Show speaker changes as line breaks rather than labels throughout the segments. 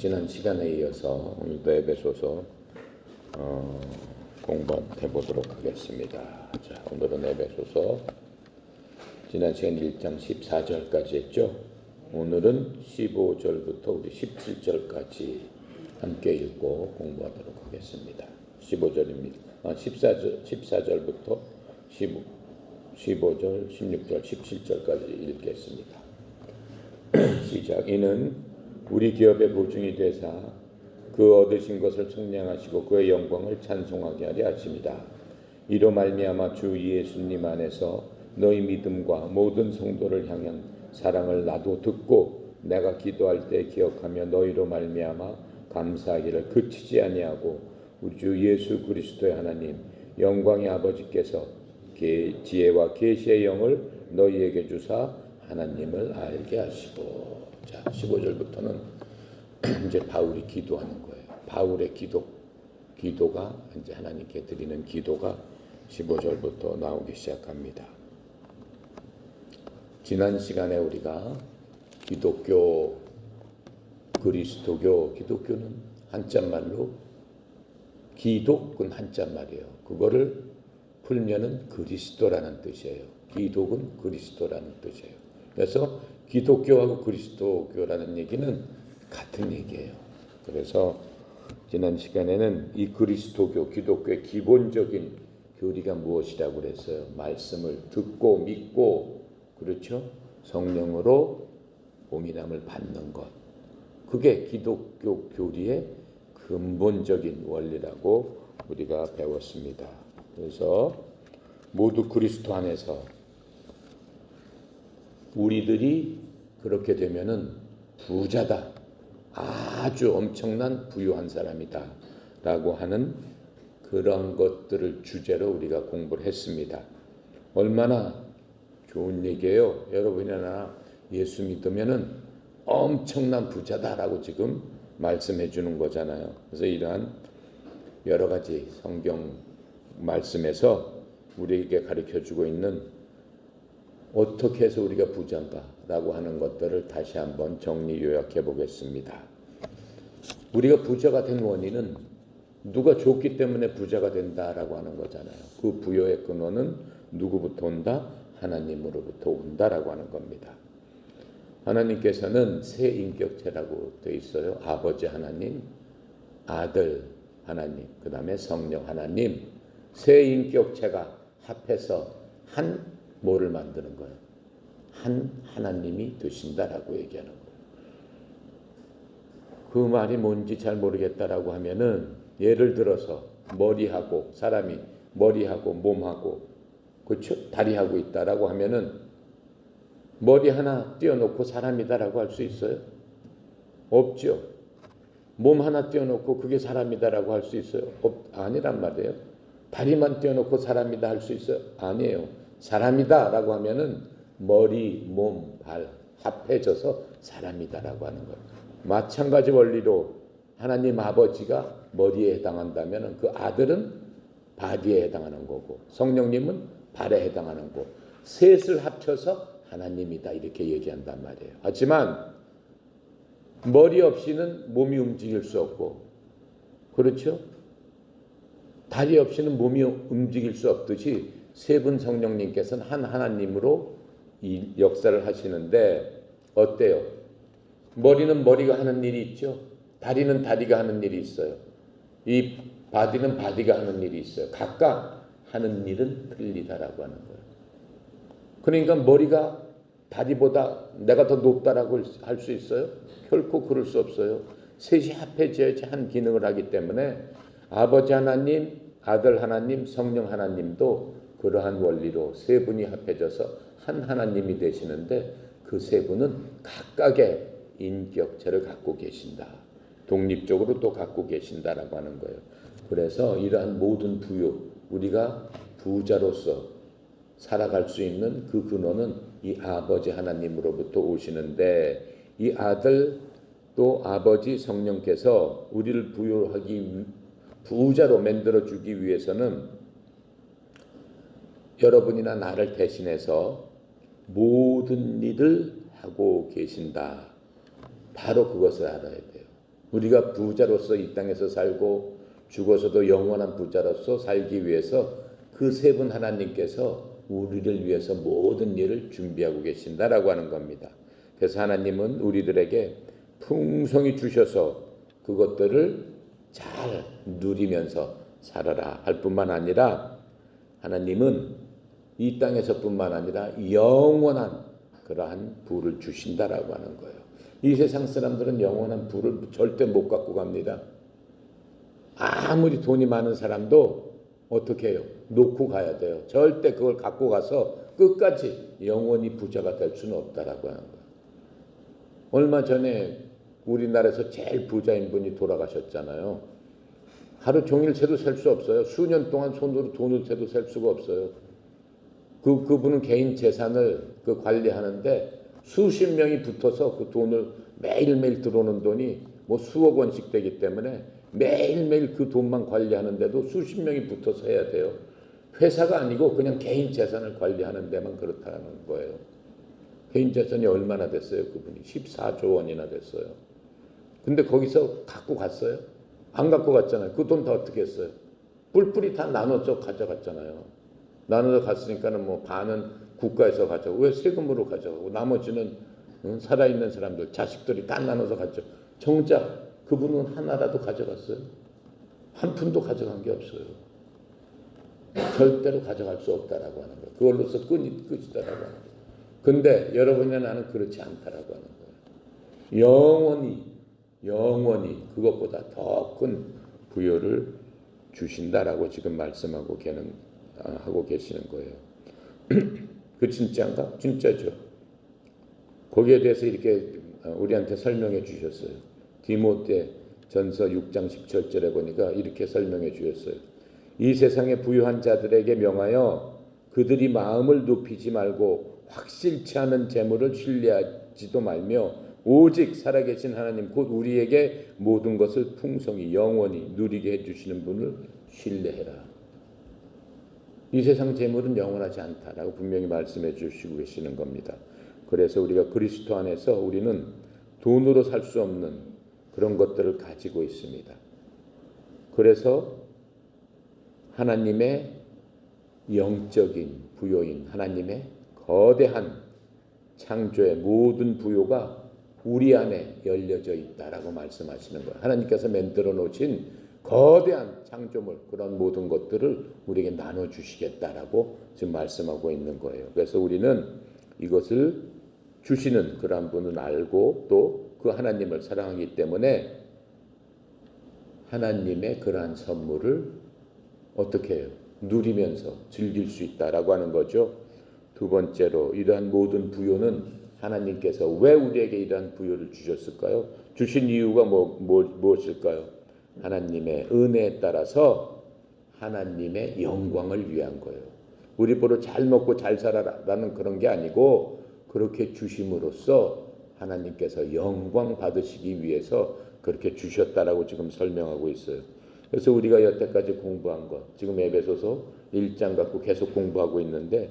지난 시간에 이어서 오늘도 에베소서 공부해 보도록 하겠습니다. 자, 오늘은 에베소서 지난 시간 1장 14절까지 했죠. 오늘은 15절부터 우리 17절까지 함께 읽고 공부하도록 하겠습니다. 15절입니다. 14절부터 15절, 16절, 17절까지 읽겠습니다. 시작. 이는 우리 기업의 보증이 되사 그 얻으신 것을 청량하시고 그의 영광을 찬송하게 하려 하십니다. 이로 말미암아 주 예수님 안에서 너희 믿음과 모든 성도를 향한 사랑을 나도 듣고 내가 기도할 때 기억하며 너희로 말미암아 감사하기를 그치지 아니하고 우리 주 예수 그리스도의 하나님 영광의 아버지께서 지혜와 계시의 영을 너희에게 주사 하나님을 알게 하시고. 자, 15절부터는 이제 바울이 기도하는 거예요. 바울의 기도가 이제 하나님께 드리는 기도가 15절부터 나오기 시작합니다. 지난 시간에 우리가 기독교, 그리스도교, 기독교는 한자말로 기독은 한자말이에요. 그거를 풀면은 그리스도라는 뜻이에요. 기독은 그리스도라는 뜻이에요. 그래서 기독교하고 그리스도교라는 얘기는 같은 얘기예요. 그래서 지난 시간에는 이 그리스도교, 기독교의 기본적인 교리가 무엇이라고 그랬어요? 말씀을 듣고 믿고, 그렇죠? 성령으로 보미남을 받는 것. 그게 기독교 교리의 근본적인 원리라고 우리가 배웠습니다. 그래서 모두 그리스도 안에서 우리들이 그렇게 되면은 부자다, 아주 엄청난 부유한 사람이다 라고 하는 그런 것들을 주제로 우리가 공부를 했습니다. 얼마나 좋은 얘기예요. 여러분이나 예수 믿으면은 엄청난 부자다라고 지금 말씀해 주는 거잖아요. 그래서 이러한 여러 가지 성경 말씀에서 우리에게 가르쳐 주고 있는 어떻게 해서 우리가 부자인가라고 하는 것들을 다시 한번 정리 요약해 보겠습니다. 우리가 부자가 된 원인은 누가 줬기 때문에 부자가 된다라고 하는 거잖아요. 그 부여의 근원은 누구부터 온다? 하나님으로부터 온다라고 하는 겁니다. 하나님께서는 세 인격체라고 되어 있어요. 아버지 하나님, 아들 하나님, 그 다음에 성령 하나님, 세 인격체가 합해서 한 뭐를 만드는 거예요? 한 하나님이 되신다라고 얘기하는 거예요. 그 말이 뭔지 잘 모르겠다라고 하면은 예를 들어서 머리하고 사람이 머리하고 몸하고 그렇죠? 다리하고 있다라고 하면은 머리 하나 띄워놓고 사람이다라고 할 수 있어요? 없죠. 몸 하나 띄워놓고 그게 사람이다라고 할 수 있어요? 아니란 말이에요. 다리만 띄워놓고 사람이다 할 수 있어요? 아니에요. 사람이다라고 하면은 머리, 몸, 발 합해져서 사람이다라고 하는 거예요. 마찬가지 원리로 하나님 아버지가 머리에 해당한다면은 그 아들은 바디에 해당하는 거고 성령님은 발에 해당하는 거고 셋을 합쳐서 하나님이다 이렇게 얘기한단 말이에요. 하지만 머리 없이는 몸이 움직일 수 없고 그렇죠? 다리 없이는 몸이 움직일 수 없듯이 세 분 성령님께서는 한 하나님으로 이 역사를 하시는데 어때요? 머리는 머리가 하는 일이 있죠. 다리는 다리가 하는 일이 있어요. 이 바디는 바디가 하는 일이 있어요. 각각 하는 일은 틀리다라고 하는 거예요. 그러니까 머리가 다리보다 내가 더 높다라고 할 수 있어요? 결코 그럴 수 없어요. 셋이 합해져야지 한 기능을 하기 때문에 아버지 하나님, 아들 하나님, 성령 하나님도 그러한 원리로 세 분이 합해져서 한 하나님이 되시는데 그 세 분은 각각의 인격체를 갖고 계신다. 독립적으로 또 갖고 계신다라고 하는 거예요. 그래서 이러한 모든 부유, 우리가 부자로서 살아갈 수 있는 그 근원은 이 아버지 하나님으로부터 오시는데 이 아들 또 아버지 성령께서 우리를 부자로 만들어주기 위해서는 여러분이나 나를 대신해서 모든 일을 하고 계신다. 바로 그것을 알아야 돼요. 우리가 부자로서 이 땅에서 살고 죽어서도 영원한 부자로서 살기 위해서 그 세 분 하나님께서 우리를 위해서 모든 일을 준비하고 계신다라고 하는 겁니다. 그래서 하나님은 우리들에게 풍성히 주셔서 그것들을 잘 누리면서 살아라 할 뿐만 아니라 하나님은 이 땅에서뿐만 아니라 영원한 그러한 부를 주신다라고 하는 거예요. 이 세상 사람들은 영원한 부를 절대 못 갖고 갑니다. 아무리 돈이 많은 사람도 어떻게 해요? 놓고 가야 돼요. 절대 그걸 갖고 가서 끝까지 영원히 부자가 될 수는 없다라고 하는 거예요. 얼마 전에 우리나라에서 제일 부자인 분이 돌아가셨잖아요. 하루 종일 새도 셀 수 없어요. 수년 동안 손으로 돈을 새도 셀 수가 없어요. 그분은 개인 재산을 관리하는데 수십 명이 붙어서 그 돈을 매일매일 들어오는 돈이 뭐 수억 원씩 되기 때문에 매일매일 그 돈만 관리하는데도 수십 명이 붙어서 해야 돼요. 회사가 아니고 그냥 개인 재산을 관리하는 데만 그렇다는 거예요. 개인 재산이 얼마나 됐어요? 그분이 14조 원이나 됐어요. 근데 거기서 갖고 갔어요? 안 갖고 갔잖아요. 그 돈 다 어떻게 했어요? 뿔뿔이 다 나눠서 가져갔잖아요. 나눠서 갔으니까는 뭐 반은 국가에서 가져가고 왜 세금으로 가져가고 나머지는 살아있는 사람들 자식들이 다 나눠서 가져. 정작 그분은 하나라도 가져갔어요? 한 푼도 가져간 게 없어요. 절대로 가져갈 수 없다라고 하는 거예요. 그걸로서 끝이다라고 하는 거예요. 근데 여러분이나 나는 그렇지 않다라고 하는 거예요. 영원히 그것보다 더 큰 부여를 주신다라고 지금 말씀하고 하고 계시는 거예요. 그 진짜인가? 진짜죠. 거기에 대해서 이렇게 우리한테 설명해 주셨어요. 디모데 전서 6장 17절에 보니까 이렇게 설명해 주셨어요. 이 세상에 부유한 자들에게 명하여 그들이 마음을 높이지 말고 확실치 않은 재물을 신뢰하지도 말며 오직 살아계신 하나님 곧 우리에게 모든 것을 풍성히 영원히 누리게 해주시는 분을 신뢰해라. 이 세상 재물은 영원하지 않다라고 분명히 말씀해 주시고 계시는 겁니다. 그래서 우리가 그리스도 안에서 우리는 돈으로 살 수 없는 그런 것들을 가지고 있습니다. 그래서 하나님의 영적인 부요인 하나님의 거대한 창조의 모든 부요가 우리 안에 열려져 있다라고 말씀하시는 거예요. 하나님께서 만들어 놓으신 거대한 창조물 그런 모든 것들을 우리에게 나눠주시겠다라고 지금 말씀하고 있는 거예요. 그래서 우리는 이것을 주시는 그러한 분을 알고 또 그 하나님을 사랑하기 때문에 하나님의 그러한 선물을 어떻게 해요? 누리면서 즐길 수 있다라고 하는 거죠. 두 번째로 이러한 모든 부요는 하나님께서 왜 우리에게 이러한 부요를 주셨을까요? 주신 이유가 무엇일까요? 하나님의 은혜에 따라서 하나님의 영광을 위한 거예요. 우리 보러 잘 먹고 잘 살아라라는 그런 게 아니고 그렇게 주심으로써 하나님께서 영광 받으시기 위해서 그렇게 주셨다라고 지금 설명하고 있어요. 그래서 우리가 여태까지 공부한 것 지금 에베소서 1장 갖고 계속 공부하고 있는데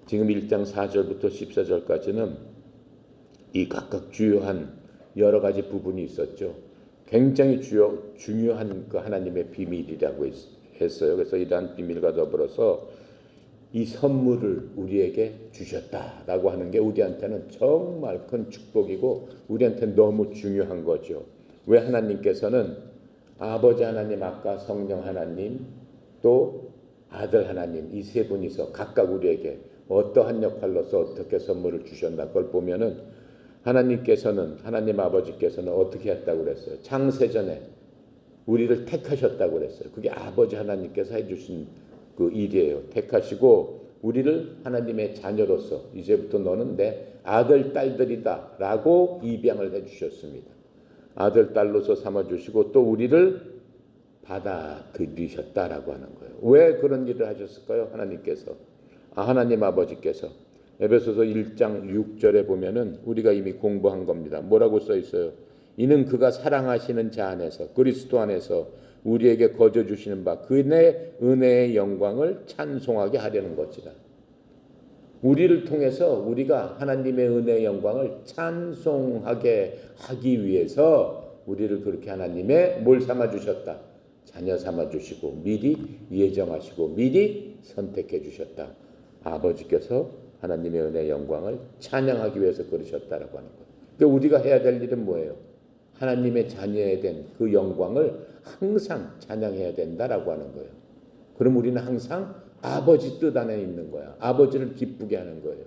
지금 1장 4절부터 14절까지는 이 각각 주요한 여러 가지 부분이 있었죠. 굉장히 중요한 그 하나님의 비밀이라고 했어요. 그래서 이러한 비밀과 더불어서 이 선물을 우리에게 주셨다라고 하는 게 우리한테는 정말 큰 축복이고 우리한테는 너무 중요한 거죠. 왜 하나님께서는 아버지 하나님, 아까 성령 하나님, 또 아들 하나님 이 세 분이서 각각 우리에게 어떠한 역할로서 어떻게 선물을 주셨나 그걸 보면은 하나님 아버지께서는 어떻게 했다고 그랬어요? 창세전에 우리를 택하셨다고 그랬어요. 그게 아버지 하나님께서 해주신 그 일이에요. 택하시고 우리를 하나님의 자녀로서 이제부터 너는 내 아들 딸들이다 라고 입양을 해주셨습니다. 아들 딸로서 삼아주시고 또 우리를 받아들이셨다라고 하는 거예요. 왜 그런 일을 하셨을까요? 하나님 아버지께서 에베소서 1장 6절에 보면은 우리가 이미 공부한 겁니다. 뭐라고 써 있어요? 이는 그가 사랑하시는 자 안에서 그리스도 안에서 우리에게 거저 주시는 바 그의 은혜의 영광을 찬송하게 하려는 것이다. 우리를 통해서 우리가 하나님의 은혜의 영광을 찬송하게 하기 위해서 우리를 그렇게 하나님의 뭘 삼아 주셨다. 자녀 삼아 주시고 미리 예정하시고 미리 선택해 주셨다. 아버지께서 하나님의 은혜의 영광을 찬양하기 위해서 그러셨다라고 하는 거예요. 그러니까 우리가 해야 될 일은 뭐예요? 하나님의 자녀에 된 그 영광을 항상 찬양해야 된다라고 하는 거예요. 그럼 우리는 항상 아버지 뜻 안에 있는 거야. 아버지를 기쁘게 하는 거예요.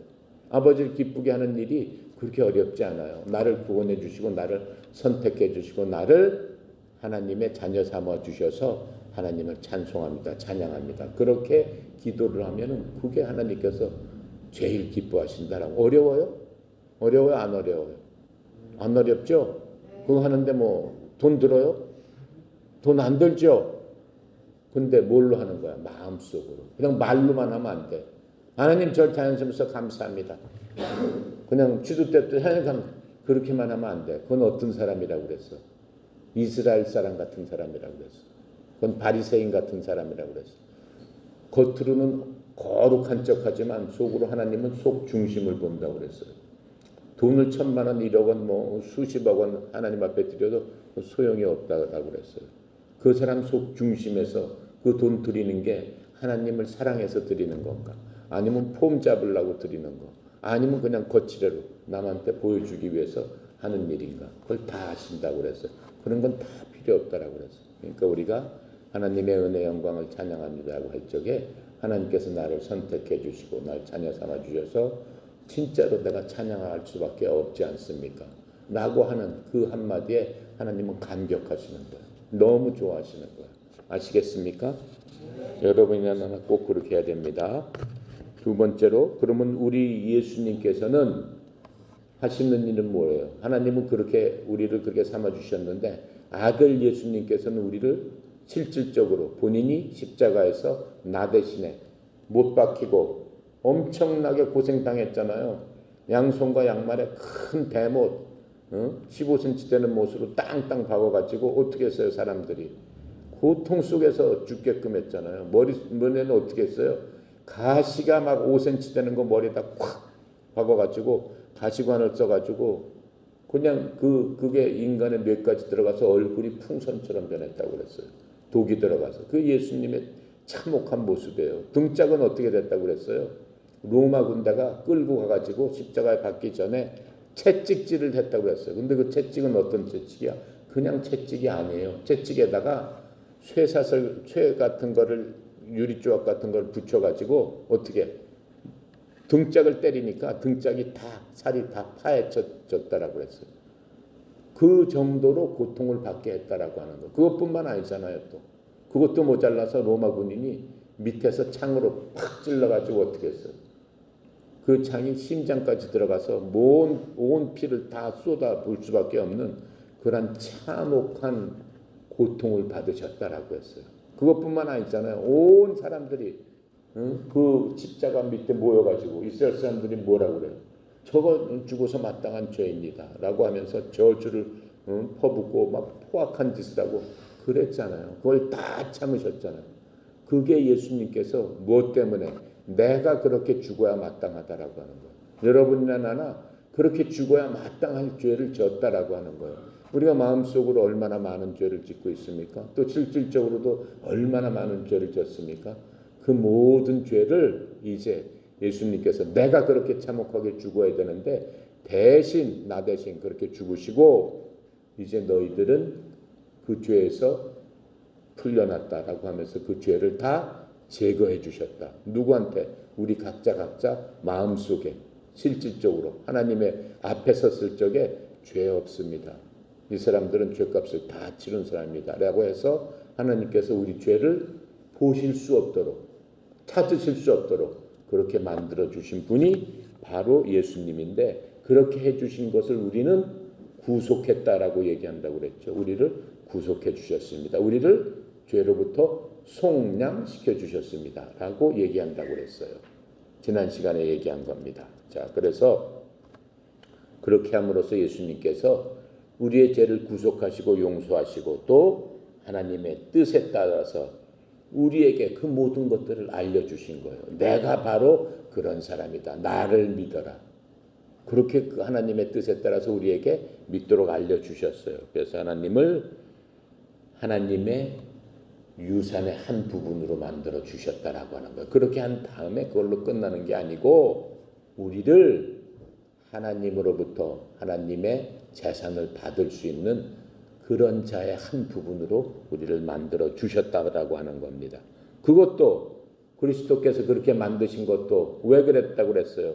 아버지를 기쁘게 하는 일이 그렇게 어렵지 않아요. 나를 구원해 주시고 나를 선택해 주시고 나를 하나님의 자녀 삼아 주셔서 하나님을 찬송합니다. 찬양합니다. 그렇게 기도를 하면은 그게 하나님께서 제일 기뻐하신다라고. 어려워요? 어려워요? 안 어려워요? 안 어렵죠? 그거 하는데 뭐 돈 들어요? 돈 안 들죠? 근데 뭘로 하는 거야? 마음속으로. 그냥 말로만 하면 안 돼. 하나님 절 자연스러워서 감사합니다. 그냥 취두 때부터 하나님 그렇게만 하면 안 돼. 그건 어떤 사람이라고 그랬어? 이스라엘 사람 같은 사람이라고 그랬어. 그건 바리새인 같은 사람이라고 그랬어. 겉으로는 거룩한 척하지만 속으로 하나님은 속 중심을 본다고 그랬어요. 돈을 1,000만 원, 1억 원, 뭐 수십억 원 하나님 앞에 드려도 소용이 없다고 그랬어요. 그 사람 속 중심에서 그 돈 드리는 게 하나님을 사랑해서 드리는 건가? 아니면 폼 잡으려고 드리는 거? 아니면 그냥 거치대로 남한테 보여주기 위해서 하는 일인가? 그걸 다 하신다고 그랬어요. 그런 건 다 필요 없다라고 그랬어요. 그러니까 우리가 하나님의 은혜 영광을 찬양합니다라고 할 적에 하나님께서 나를 선택해 주시고 날 자녀 삼아 주셔서 진짜로 내가 찬양할 수밖에 없지 않습니까? 라고 하는 그 한마디에 하나님은 감격하시는 거예요. 너무 좋아하시는 거예요. 아시겠습니까? 여러분이나 꼭 그렇게 해야 됩니다. 두 번째로, 그러면 우리 예수님께서는 하시는 일은 뭐예요? 하나님은 그렇게 우리를 그렇게 삼아 주셨는데 아들 예수님께서는 우리를 실질적으로 본인이 십자가에서 나 대신에 못 박히고 엄청나게 고생당했잖아요. 양손과 양말에 큰 대못, 15cm 되는 못으로 땅땅 박아가지고 어떻게 했어요? 사람들이 고통 속에서 죽게끔 했잖아요. 머리는 어떻게 했어요? 가시가 막 5cm 되는 거 머리에다 콱 박아가지고 가시관을 써가지고 그냥 그게 인간의 몇 가지 들어가서 얼굴이 풍선처럼 변했다고 그랬어요. 독이 들어가서. 그 예수님의 참혹한 모습이에요. 등짝은 어떻게 됐다고 그랬어요? 로마 군대가 끌고 가가지고 십자가에 박기 전에 채찍질을 했다고 그랬어요. 근데 그 채찍은 어떤 채찍이야? 그냥 채찍이 아니에요. 채찍에다가 쇠 같은 거를 유리조각 같은 걸 붙여가지고 어떻게 등짝을 때리니까 등짝이 다 살이 다 파헤쳐졌다라고 그랬어요. 그 정도로 고통을 받게 했다라고 하는 거. 그것뿐만 아니잖아요. 또 그것도 모자라서 로마 군인이 밑에서 창으로 팍 찔러가지고 어떻게 했어요? 그 창이 심장까지 들어가서 온 피를 다 쏟아 부을 수밖에 없는 그런 참혹한 고통을 받으셨다라고 했어요. 그것뿐만 아니잖아요. 온 사람들이 그 십자가 밑에 모여가지고 이스라엘 사람들이 뭐라고 그래요? 저거 죽어서 마땅한 죄입니다. 라고 하면서 저주를 퍼붓고 막 포악한 짓을 하고 그랬잖아요. 그걸 다 참으셨잖아요. 그게 예수님께서 무엇 때문에 내가 그렇게 죽어야 마땅하다라고 하는 거예요. 여러분이나 나나 그렇게 죽어야 마땅할 죄를 졌다라고 하는 거예요. 우리가 마음속으로 얼마나 많은 죄를 짓고 있습니까? 또 실질적으로도 얼마나 많은 죄를 졌습니까? 그 모든 죄를 이제 예수님께서 내가 그렇게 참혹하게 죽어야 되는데 대신 나 대신 그렇게 죽으시고 이제 너희들은 그 죄에서 풀려났다라고 하면서 그 죄를 다 제거해 주셨다. 누구한테? 우리 각자 마음속에 실질적으로 하나님의 앞에 섰을 적에 죄 없습니다. 이 사람들은 죄값을 다 치른 사람입니다. 라고 해서 하나님께서 우리 죄를 보실 수 없도록 찾으실 수 없도록 그렇게 만들어 주신 분이 바로 예수님인데 그렇게 해 주신 것을 우리는 구속했다라고 얘기한다고 그랬죠. 우리를 구속해 주셨습니다. 우리를 죄로부터 속량시켜 주셨습니다. 라고 얘기한다고 그랬어요. 지난 시간에 얘기한 겁니다. 자, 그래서 그렇게 함으로써 예수님께서 우리의 죄를 구속하시고 용서하시고 또 하나님의 뜻에 따라서 우리에게 그 모든 것들을 알려주신 거예요. 내가 바로 그런 사람이다. 나를 믿어라. 그렇게 그 하나님의 뜻에 따라서 우리에게 믿도록 알려주셨어요. 그래서 하나님을 하나님의 유산의 한 부분으로 만들어 주셨다라고 하는 거예요. 그렇게 한 다음에 그걸로 끝나는 게 아니고 우리를 하나님으로부터 하나님의 재산을 받을 수 있는 그런 자의 한 부분으로 우리를 만들어 주셨다라고 하는 겁니다. 그것도 그리스도께서 그렇게 만드신 것도 왜 그랬다고 그랬어요?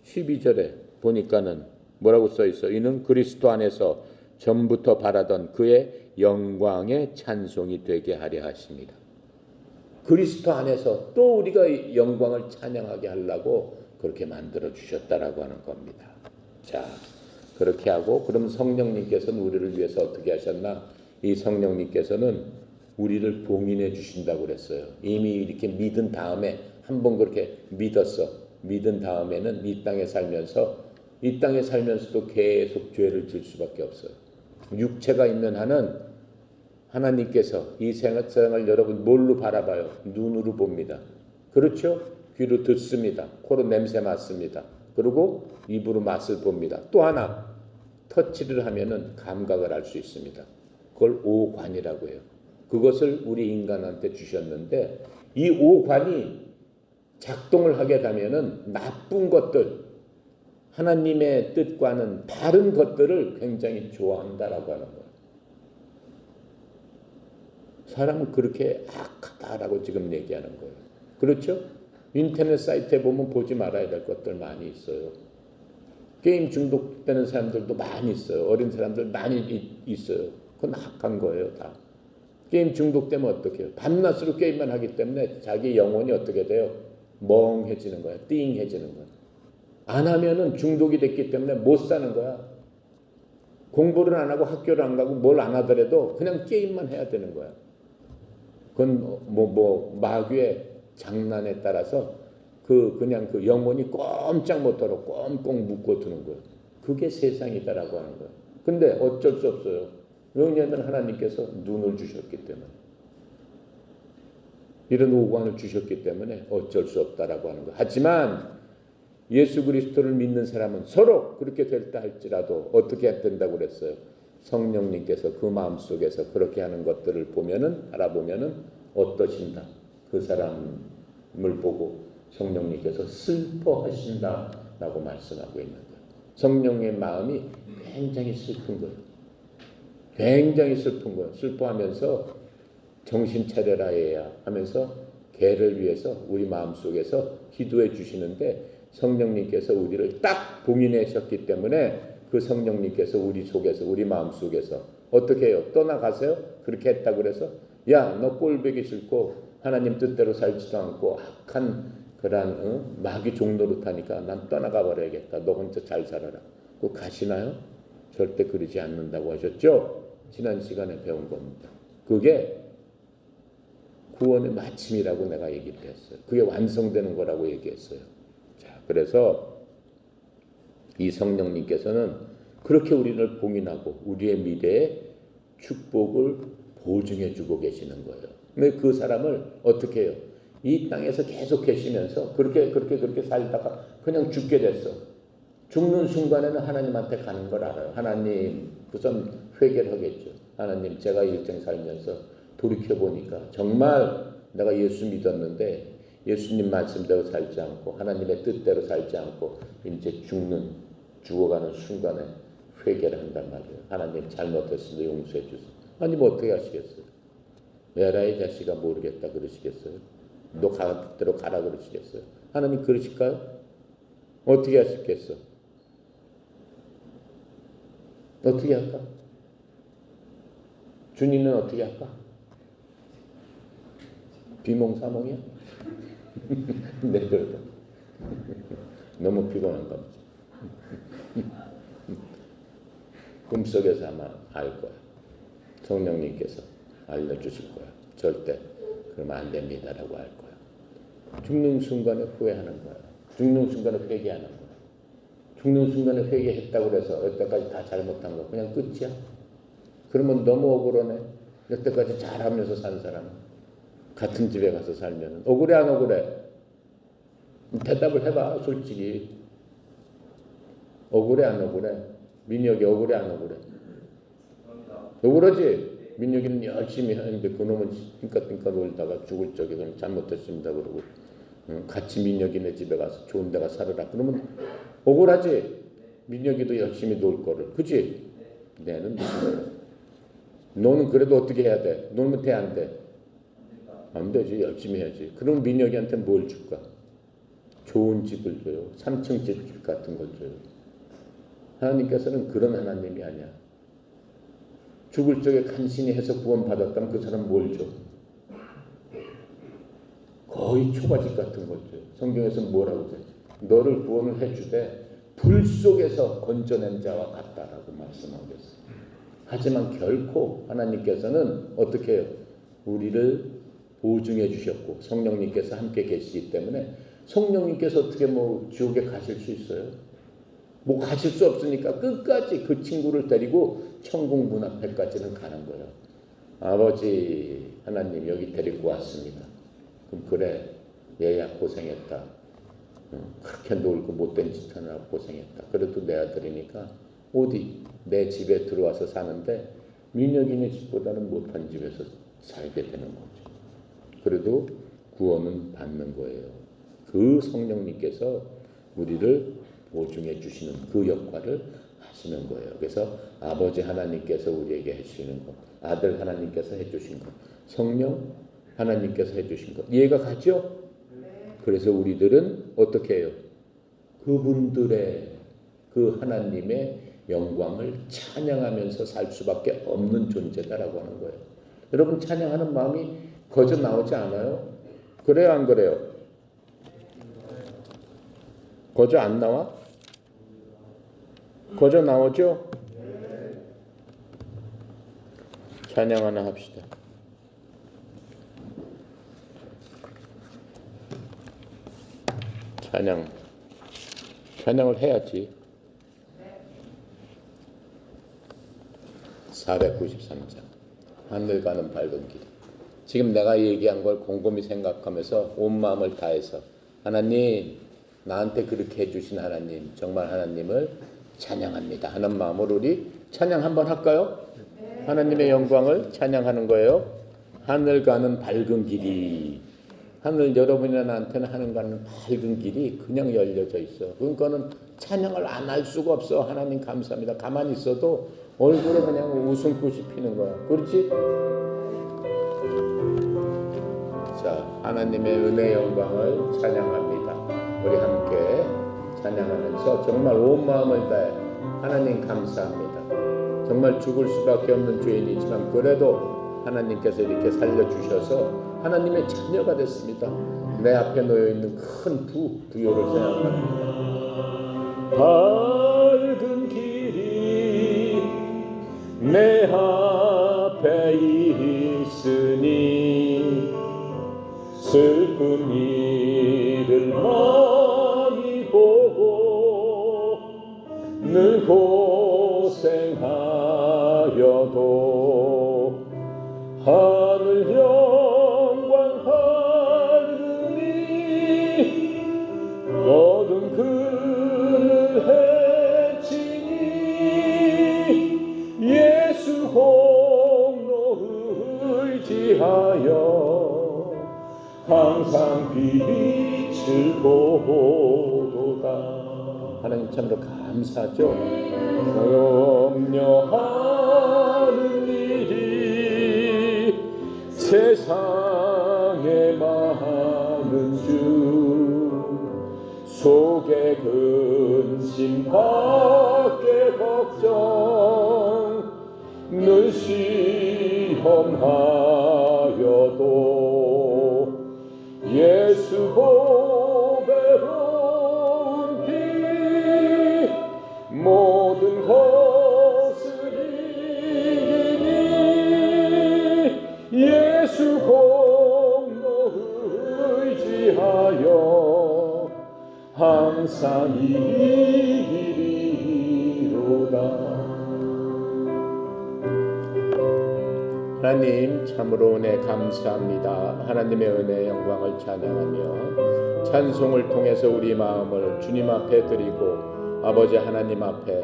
12절에 보니까는 뭐라고 써 있어? 이는 그리스도 안에서 전부터 바라던 그의 영광의 찬송이 되게 하려 하십니다. 그리스도 안에서 또 우리가 영광을 찬양하게 하려고 그렇게 만들어 주셨다라고 하는 겁니다. 자, 그렇게 하고 그럼 성령님께서는 우리를 위해서 어떻게 하셨나? 이 성령님께서는 우리를 봉인해 주신다고 그랬어요. 이미 이렇게 믿은 다음에 한번 그렇게 믿었어. 믿은 다음에는 이 땅에 살면서도 계속 죄를 질 수밖에 없어요. 육체가 있는 한은 하나님께서 이 세상을 여러분 뭘로 바라봐요? 눈으로 봅니다. 그렇죠? 귀로 듣습니다. 코로 냄새 맡습니다. 그리고 입으로 맛을 봅니다. 또 하나 터치를 하면은 감각을 알 수 있습니다. 그걸 오관이라고 해요. 그것을 우리 인간한테 주셨는데 이 오관이 작동을 하게 되면은 나쁜 것들, 하나님의 뜻과는 다른 것들을 굉장히 좋아한다라고 하는 거예요. 사람은 그렇게 악하다라고 지금 얘기하는 거예요. 그렇죠? 인터넷 사이트에 보면 보지 말아야 될 것들 많이 있어요. 게임 중독되는 사람들도 많이 있어요. 어린 사람들 많이 있어요. 그건 악한 거예요, 다. 게임 중독되면 어떻게 해요? 밤낮으로 게임만 하기 때문에 자기 영혼이 어떻게 돼요? 멍해지는 거야. 띵해지는 거야. 안 하면은 중독이 됐기 때문에 못 사는 거야. 공부를 안 하고 학교를 안 가고 뭘 안 하더라도 그냥 게임만 해야 되는 거야. 그건 마귀의 장난에 따라서 그냥 그 영혼이 꼼짝 못하도록 꽁꽁 묶어두는 거예요. 그게 세상이다라고 하는 거예요. 근데 어쩔 수 없어요. 왜냐하면 하나님께서 눈을 주셨기 때문에. 이런 오관을 주셨기 때문에 어쩔 수 없다라고 하는 거예요. 하지만 예수 그리스도를 믿는 사람은 서로 그렇게 될다 할지라도 어떻게 해야 된다고 그랬어요? 성령님께서 그 마음속에서 그렇게 하는 것들을 알아보면은 어떠신다. 그 사람을 보고 성령님께서 슬퍼하신다라고 말씀하고 있는 거예요. 성령의 마음이 굉장히 슬픈 거예요. 굉장히 슬픈 거예요. 슬퍼하면서 정신 차려라 얘야 하면서 걔를 위해서 우리 마음속에서 기도해 주시는데 성령님께서 우리를 딱 봉인하셨기 때문에 그 성령님께서 우리 속에서 우리 마음속에서 어떻게 해요? 떠나가세요? 그렇게 했다고 그래서 야, 너 꼴보기 싫고 하나님 뜻대로 살지도 않고 악한 그런 마귀 종노릇하니까 난 떠나가 버려야겠다. 너 혼자 잘 살아라. 그거 가시나요? 절대 그러지 않는다고 하셨죠? 지난 시간에 배운 겁니다. 그게 구원의 마침이라고 내가 얘기를 했어요. 그게 완성되는 거라고 얘기했어요. 자, 그래서 이 성령님께서는 그렇게 우리를 봉인하고 우리의 미래의 축복을 보증해 주고 계시는 거예요. 근데 그 사람을 어떻게 해요? 이 땅에서 계속 계시면서 그렇게 살다가 그냥 죽게 됐어. 죽는 순간에는 하나님한테 가는 걸 알아요. 하나님, 우선 회개를 하겠죠. 하나님, 제가 일생 살면서 돌이켜보니까 정말 내가 예수 믿었는데 예수님 말씀대로 살지 않고 하나님의 뜻대로 살지 않고 이제 죽어가는 순간에 회개를 한단 말이에요. 하나님 잘못했으니 용서해 주세요. 하나님 어떻게 하시겠어요? 에라이 자식아 모르겠다 그러시겠어요? 너 가는 뜻대로 가라 그러시겠어요? 하나님 그러실까요? 어떻게 하시겠어? 어떻게 할까? 주님은 어떻게 할까? 비몽사몽이야? 내들도 너무 피곤한가 보지. 꿈속에서 아마 알 거야. 성령님께서 알려주실 거야. 절대 그러면 안 됩니다라고 할 거야. 죽는 순간에 후회하는 거야. 죽는 순간에 회개하는 거야. 죽는 순간에 회개했다고 해서 여태까지 다 잘못한 거 그냥 끝이야? 그러면 너무 억울하네. 여태까지 잘하면서 산 사람 같은 집에 가서 살면 억울해 안 억울해? 대답을 해봐 솔직히. 억울해 안 억울해? 민혁이 억울해 안 억울해? 억울하지? 민혁이는 열심히 하는데 그놈은 띵까띵까 놀다가 죽을 적에 그럼 잘못했습니다 그러고 같이 민혁이네 집에 가서 좋은 데가 살으라 그러면 억울하지? 민혁이도 열심히 놀 거를 그치? 내는 무슨 거야? 너는 그래도 어떻게 해야 돼? 놀면 돼 안 돼? 안 되지. 열심히 해야지. 그럼 민혁이한테 뭘 줄까? 좋은 집을 줘요. 3층 집 같은 걸 줘요. 하나님께서는 그런 하나님이 아니야. 죽을 적에 간신히 해서 구원받았다면 그 사람 뭘 줘? 거의 초가집 같은 걸 줘요. 성경에서 뭐라고 돼? 너를 구원을 해주되 불 속에서 건져낸 자와 같다라고 말씀하고 있어요. 하지만 결코 하나님께서는 어떻게 해요? 우리를 보증해 주셨고 성령님께서 함께 계시기 때문에 성령님께서 어떻게 지옥에 가실 수 있어요? 가실 수 없으니까 끝까지 그 친구를 데리고 천국 문 앞에까지는 가는 거예요. 아버지 하나님 여기 데리고 왔습니다. 그럼 그래 얘야 고생했다. 그렇게 놀고 못된 짓 하느라 고생했다. 그래도 내 아들이니까 어디 내 집에 들어와서 사는데 민혁이네 집보다는 못한 집에서 살게 되는 거죠. 그래도 구원은 받는 거예요. 그 성령님께서 우리를 보증해 주시는 그 역할을 하시는 거예요. 그래서 아버지 하나님께서 우리에게 해주시는 것, 아들 하나님께서 해주신 것, 성령 하나님께서 해주신 것, 이해가 가죠? 그래서 우리들은 어떻게 해요? 그분들의 그 하나님의 영광을 찬양하면서 살 수밖에 없는 존재다라고 하는 거예요. 여러분 찬양하는 마음이 거저 나오지 않아요? 그래요 안 그래요? 거저 안 나와? 거저 나오죠? 찬양 하나 합시다. 찬양을 해야지. 493장 하늘 가는 밝은 길. 지금 내가 얘기한 걸 곰곰이 생각하면서 온 마음을 다해서 하나님 나한테 그렇게 해주신 하나님 정말 하나님을 찬양합니다 하는 마음으로 우리 찬양 한번 할까요? 하나님의 영광을 찬양하는 거예요. 하늘 가는 밝은 길이 하늘 여러분이나 나한테는 하늘 가는 밝은 길이 그냥 열려져 있어. 그러니까는 찬양을 안 할 수가 없어. 하나님 감사합니다. 가만히 있어도 얼굴에 그냥 웃음꽃이 피는 거야. 그렇지? 자, 하나님의 은혜 영광을 찬양합니다. 우리 함께 찬양하면서 정말 온 마음을 다해 하나님 감사합니다. 정말 죽을 수밖에 없는 죄인이지만 그래도 하나님께서 이렇게 살려주셔서 하나님의 자녀가 됐습니다. 내 앞에 놓여있는 큰 부요를 생각합니다. 밝은 길이 내 앞에 있으니 슬픈 일을 많이 보고 늘 고생하여도 하늘 영광 하느니 어두운 그늘 헤치니 예수 공로 의지하여 항상 빛을 보도다. 하나님 참으로 감사하죠. 염려하는 일이 세상에 많은 주 속에 근심 밖에 걱정 늘 시험하여도 예수 보배로운 피 모든 것을 이기니 예수 공로 의지하여 항상 이기리로다. 하나님 참으로 은혜 감사합니다. 하나님의 은혜 영광을 찬양하며 찬송을 통해서 우리 마음을 주님 앞에 드리고 아버지 하나님 앞에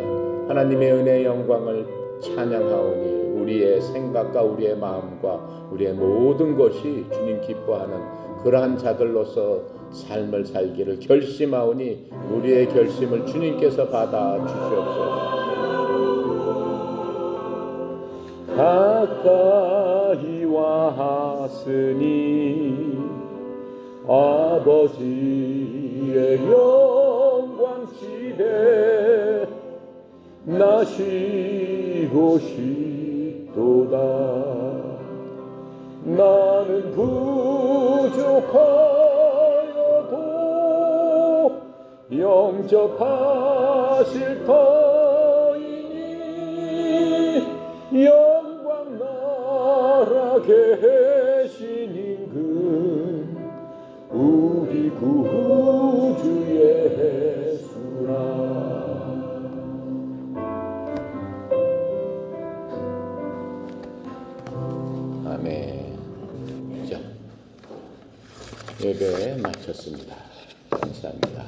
하나님의 은혜의 영광을 찬양하오니 우리의 생각과 우리의 마음과 우리의 모든 것이 주님 기뻐하는 그러한 자들로서 삶을 살기를 결심하오니 우리의 결심을 주님께서 받아 주시옵소서. 가까이 왔으니 아버지의 영광집에 나 쉬고 싶도다. 나는 부족하여도 영접하실 터이니 영광 나라 계신 임금 우리 구주 예수라. 아멘. 자, 예배 마쳤습니다. 감사합니다.